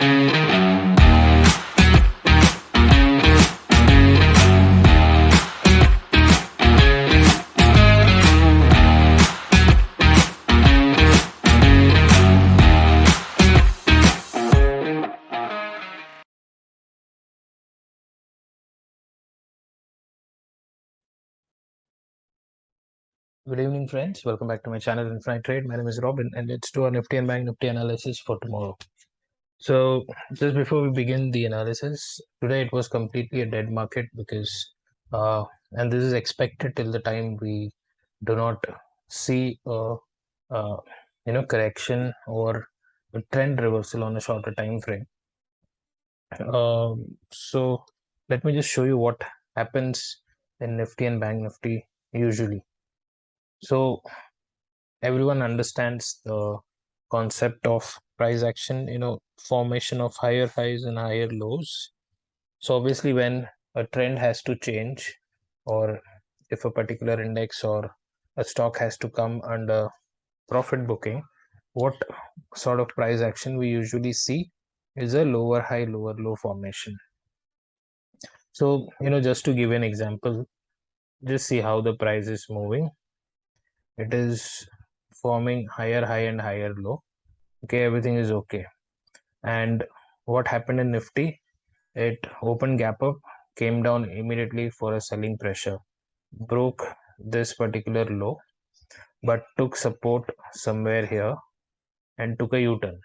Good evening, friends. Welcome back to my channel, Intraday Trade. My name is Robin, and let's do our Nifty and Bank Nifty analysis for tomorrow. So, just before we begin the analysis, today it was completely a dead market because, and this is expected till the time we do not see uh, correction or a trend reversal on a shorter time frame. So, let me just show you what happens in Nifty and Bank Nifty usually. So, everyone understands the concept of price action, formation of higher highs and higher lows. So obviously when a trend has to change, or if a particular index or a stock has to come under profit booking, what sort of price action we usually see is a lower high, lower low formation. So, just to give an example, just see how the price is moving. It is forming higher high and higher low. Okay, everything is okay. And what happened in Nifty? It opened gap up, came down immediately for a selling pressure, broke this particular low, but took support somewhere here and took a U-turn.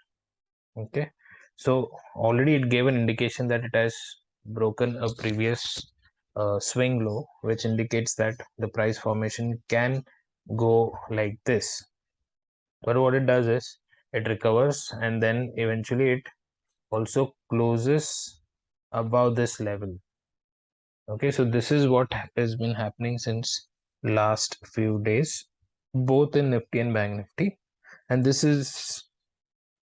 Okay, so already it gave an indication that it has broken a previous swing low, which indicates that the price formation can go like this. But what it does is it recovers and then eventually it also closes above this level. Okay, so this is what has been happening since last few days, both in Nifty and Bank Nifty. And this is,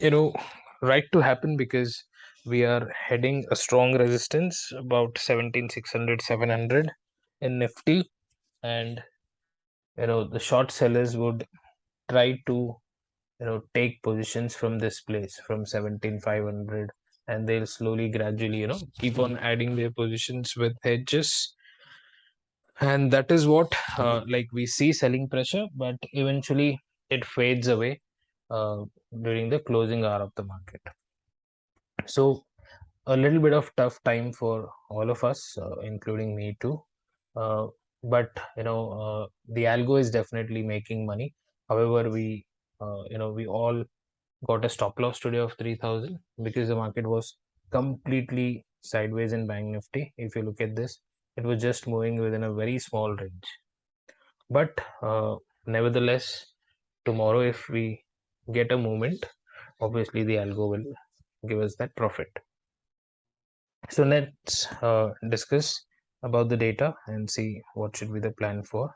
right to happen because we are heading a strong resistance about 17,600, 700 in Nifty. And, the short sellers would try to take positions from this place from 17,500, and they'll slowly gradually keep on adding their positions with hedges, and that is what like we see selling pressure, but eventually it fades away uh, during the closing hour of the market. So a little bit of tough time for all of us, including me too, uh, but the algo is definitely making money. However, we all got a stop loss today of 3,000 because the market was completely sideways in Bank Nifty. If you look at this, it was just moving within a very small range. But nevertheless, tomorrow, if we get a movement, obviously the algo will give us that profit. So let's discuss about the data and see what should be the plan for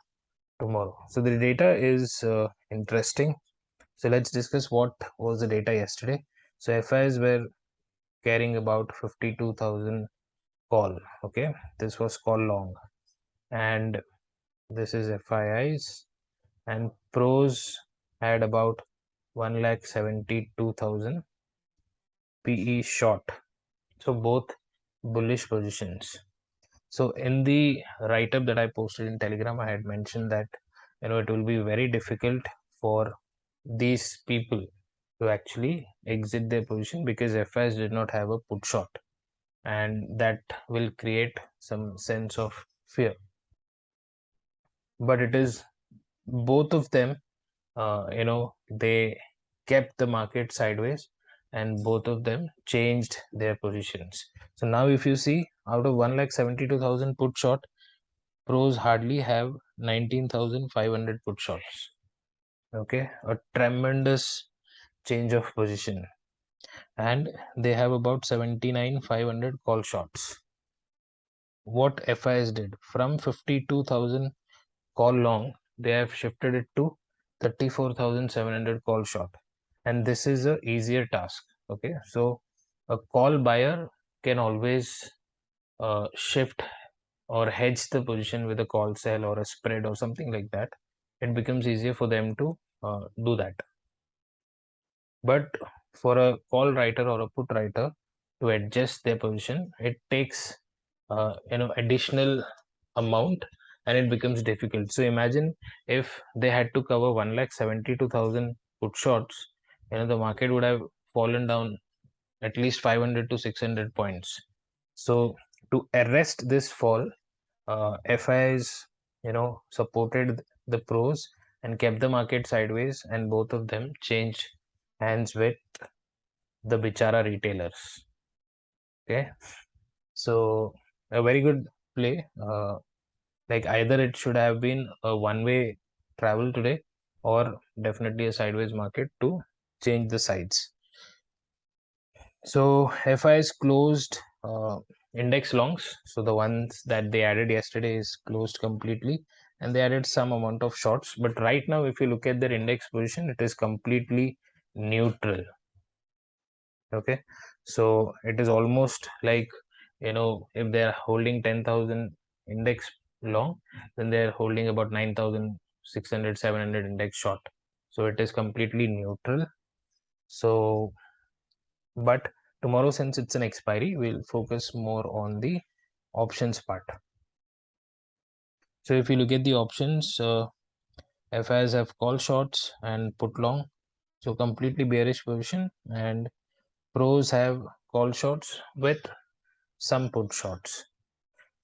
tomorrow. So the data is interesting. So let's discuss what was the data yesterday. So FIs were carrying about 52,000 call. Okay, this was call long, and this is FIIs, and pros had about 1,72,000 PE short. So both bullish positions. So in the write-up that I posted in Telegram, I had mentioned that it will be very difficult for these people to actually exit their position because FIs did not have a put short, and that will create some sense of fear. But it is both of them, they kept the market sideways, and both of them changed their positions. So now if you see, out of 1,72,000 put short, pros hardly have 19,500 put shorts. Okay, a tremendous change of position, and they have about 79,500 call shorts. What FIs did, from 52,000 call long, they have shifted it to 34,700 call short, and this is a easier task. Okay, so a call buyer can always shift or hedge the position with a call sell or a spread or something like that. It becomes easier for them to do that. But for a call writer or a put writer to adjust their position, it takes additional amount, and it becomes difficult. So imagine if they had to cover 1,72,000 put shorts, the market would have fallen down at least 500 to 600 points. So to arrest this fall, FIs supported the pros and kept the market sideways, and both of them changed hands with the bichara retailers. Okay, so a very good play. Like either it should have been a one-way travel today, or definitely a sideways market to change the sides. So FIs closed index longs. So the ones that they added yesterday is closed completely, and they added some amount of shorts. But right now, if you look at their index position, it is completely neutral. Okay, so it is almost like, if they are holding 10,000 index long, then they are holding about 9,600, 700 index short. So it is completely neutral. So, but tomorrow, since it's an expiry, we'll focus more on the options part. So if you look at the options, FIs have call shorts and put long, so completely bearish position, and pros have call shorts with some put shorts.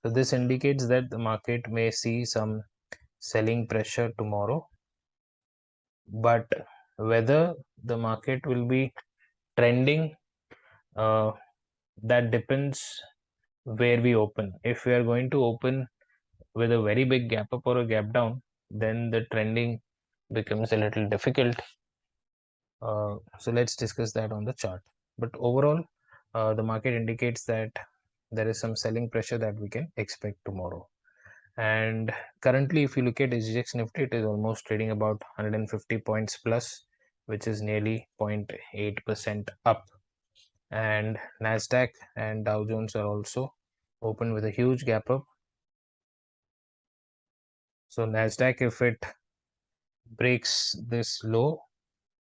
So this indicates that the market may see some selling pressure tomorrow, but whether the market will be trending, that depends where we open. If we are going to open with a very big gap up or a gap down, then the trending becomes a little difficult. So let's discuss that on the chart. But overall, the market indicates that there is some selling pressure that we can expect tomorrow. And currently, if you look at SGX Nifty, it is almost trading about 150 points plus, which is nearly 0.8% up. And Nasdaq and Dow Jones are also open with a huge gap up. So Nasdaq, if it breaks this low,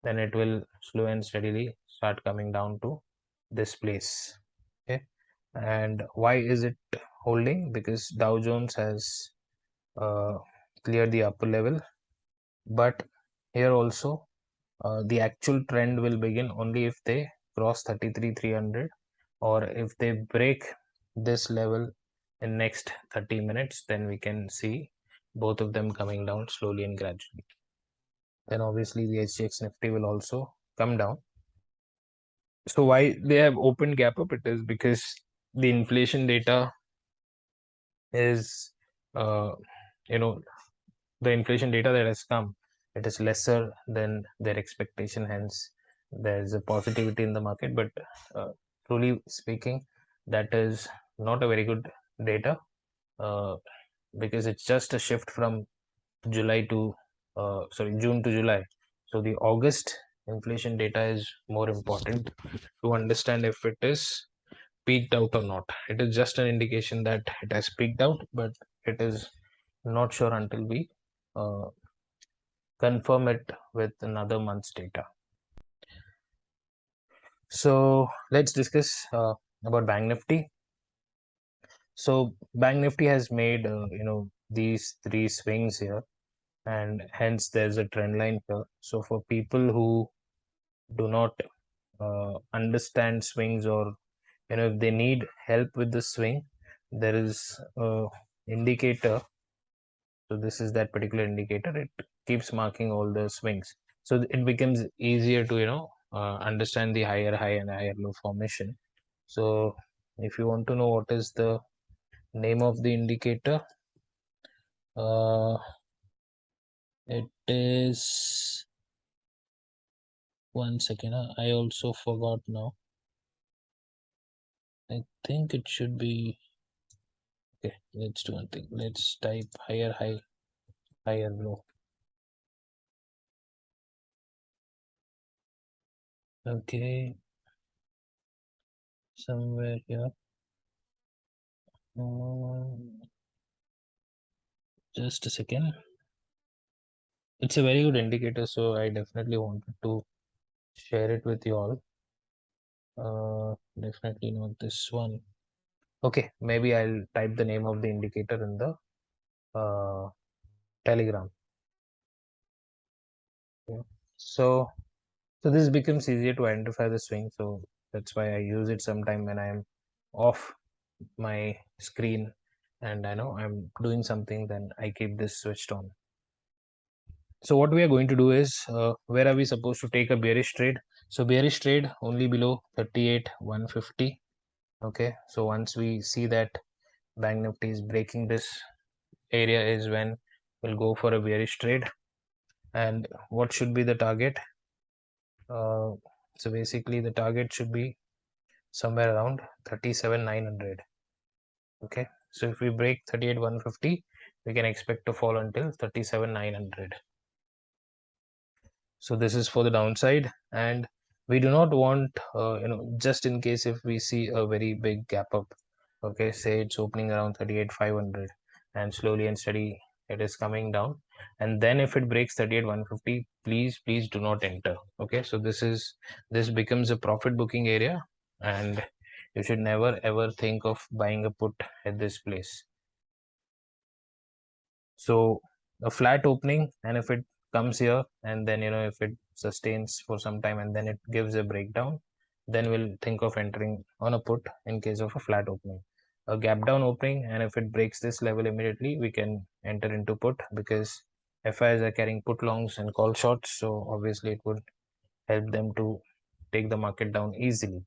then it will slow and steadily start coming down to this place. Okay, and why is it holding? Because Dow Jones has cleared the upper level, but here also the actual trend will begin only if they cross 33,300, or if they break this level in next 30 minutes, then we can see both of them coming down slowly and gradually. Then obviously the SGX Nifty will also come down. So why they have opened gap up? It is because the inflation data is the inflation data that has come, it is lesser than their expectation, hence there's a positivity in the market. But truly speaking, that is not a very good data, because it's just a shift from July to June to July. So the August inflation data is more important to understand if it is peaked out or not. It is just an indication that it has peaked out, but it is not sure until we uh, confirm it with another month's data. So let's discuss about Bank Nifty. So Bank Nifty has made these three swings here, and hence there's a trend line here. So for people who do not understand swings, or if they need help with the swing, there is a indicator. So this is that particular indicator. It keeps marking all the swings, so it becomes easier to understand the higher high and higher low formation. So if you want to know what is the name of the indicator, it is, one second, I also forgot now. I think it should be, okay, let's do one thing. Let's type higher high, higher low. Okay, somewhere here. Just a second. It's a very good indicator, so I definitely wanted to share it with you all. Definitely not this one. Okay, maybe I'll type the name of the indicator in the Telegram. Okay. So this becomes easier to identify the swing. So that's why I use it sometime when I am off my screen and I know I'm doing something, then I keep this switched on. So what we are going to do is, where are we supposed to take a bearish trade? So bearish trade only below 38,150. Okay, so once we see that Bank Nifty is breaking this area is when we'll go for a bearish trade. And what should be the target? So basically the target should be somewhere around 37,900. Okay, so if we break 38,150, we can expect to fall until 37,900. So this is for the downside, and we do not want, just in case if we see a very big gap up, okay, say it's opening around 38,500 and slowly and steady it is coming down, and then if it breaks 38,150, please do not enter. Okay, so this becomes a profit booking area, and you should never ever think of buying a put at this place. So a flat opening, and if it comes here and then if it sustains for some time and then it gives a breakdown, then we'll think of entering on a put in case of a flat opening. A gap down opening, and if it breaks this level immediately, we can enter into put, because FIs are carrying put longs and call shorts, so obviously it would help them to take the market down easily.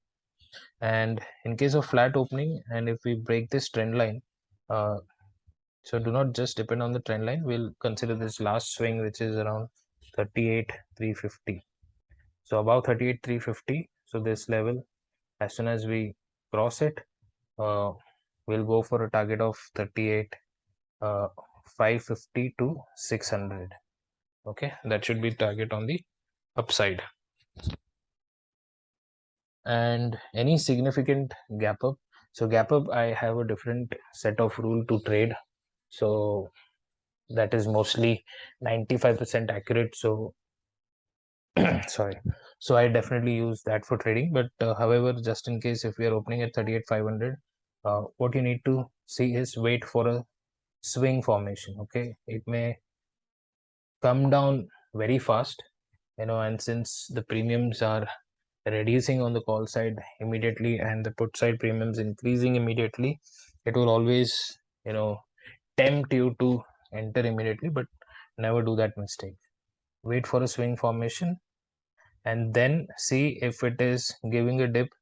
And in case of flat opening, and if we break this trend line, so do not just depend on the trend line. We'll consider this last swing, which is around 38,350. So above 38,350, so this level, as soon as we cross it, we'll go for a target of 38,550 to 600. Okay, that should be target on the upside. And any significant gap up. So gap up, I have a different set of rule to trade. So that is mostly 95% accurate. So sorry, so I definitely use that for trading. But however, just in case if we are opening at 38,500, what you need to see is wait for a swing formation. Okay, it may come down very fast, and since the premiums are reducing on the call side immediately and the put side premiums increasing immediately, it will always tempt you to enter immediately, but never do that mistake. Wait for a swing formation and then see if it is giving a dip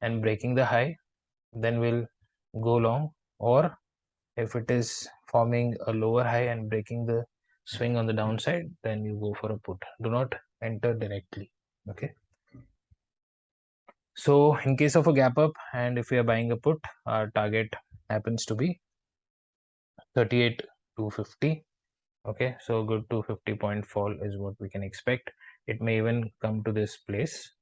and breaking the high, then we'll go long. Or if it is forming a lower high and breaking the swing on the downside, then you go for a put. Do not enter directly. Okay, so in case of a gap up, and if we are buying a put, our target happens to be 38,250. Okay, so good 250 point fall is what we can expect. It may even come to this place.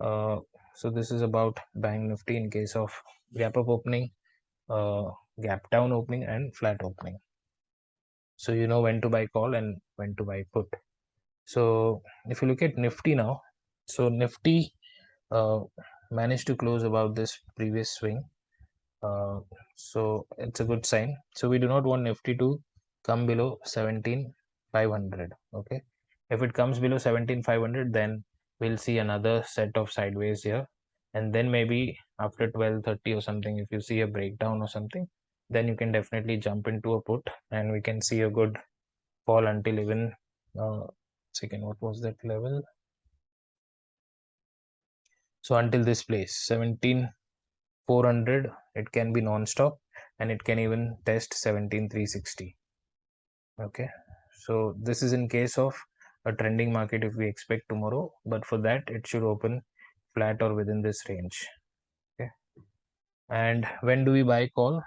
So this is about Bank Nifty in case of gap up opening, gap down opening, and flat opening. So you know when to buy call and when to buy put. So if you look at Nifty now, so Nifty managed to close about this previous swing. So it's a good sign. So we do not want Nifty to come below 17,500. Okay, if it comes below 17,500, then we'll see another set of sideways here, and then maybe after 12:30 or something, if you see a breakdown or something, then you can definitely jump into a put, and we can see a good fall until even second, what was that level? So until this place 17,400, it can be non-stop, and it can even test 17,360. Okay, so this is in case of a trending market if we expect tomorrow, but for that it should open flat or within this range. Okay, and when do we buy call?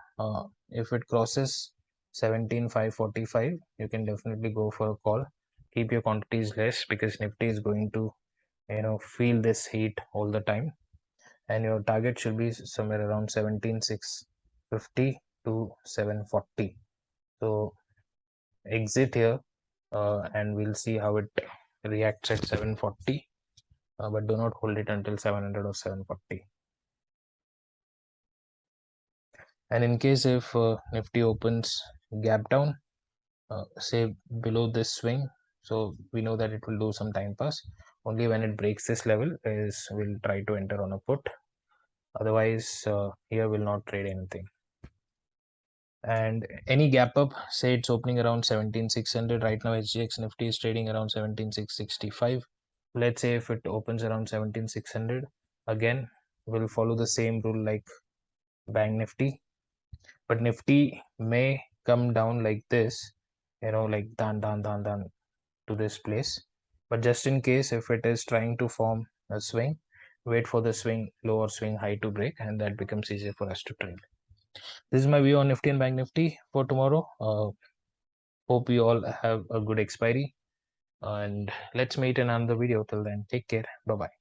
If it crosses 17,545, you can definitely go for a call. Keep your quantities less, because Nifty is going to feel this heat all the time, and your target should be somewhere around 17,650 to 740. So exit here, and we'll see how it reacts at 740. but do not hold it until 700 or 740. And in case if Nifty opens gap down, say below this swing, so we know that it will do some time pass. Only when it breaks this level is we'll try to enter on a put. Otherwise, here we'll not trade anything. And any gap up, say it's opening around 17,600. Right now SGX Nifty is trading around 17,665. Let's say if it opens around 17,600, again we'll follow the same rule like Bank Nifty, but Nifty may come down like this, like dan to this place. But just in case if it is trying to form a swing, wait for the swing low or swing high to break, and that becomes easier for us to trade. This is my view on Nifty and Bank Nifty for tomorrow. Hope you all have a good expiry, and let's meet in another video. Till then, take care. Bye bye.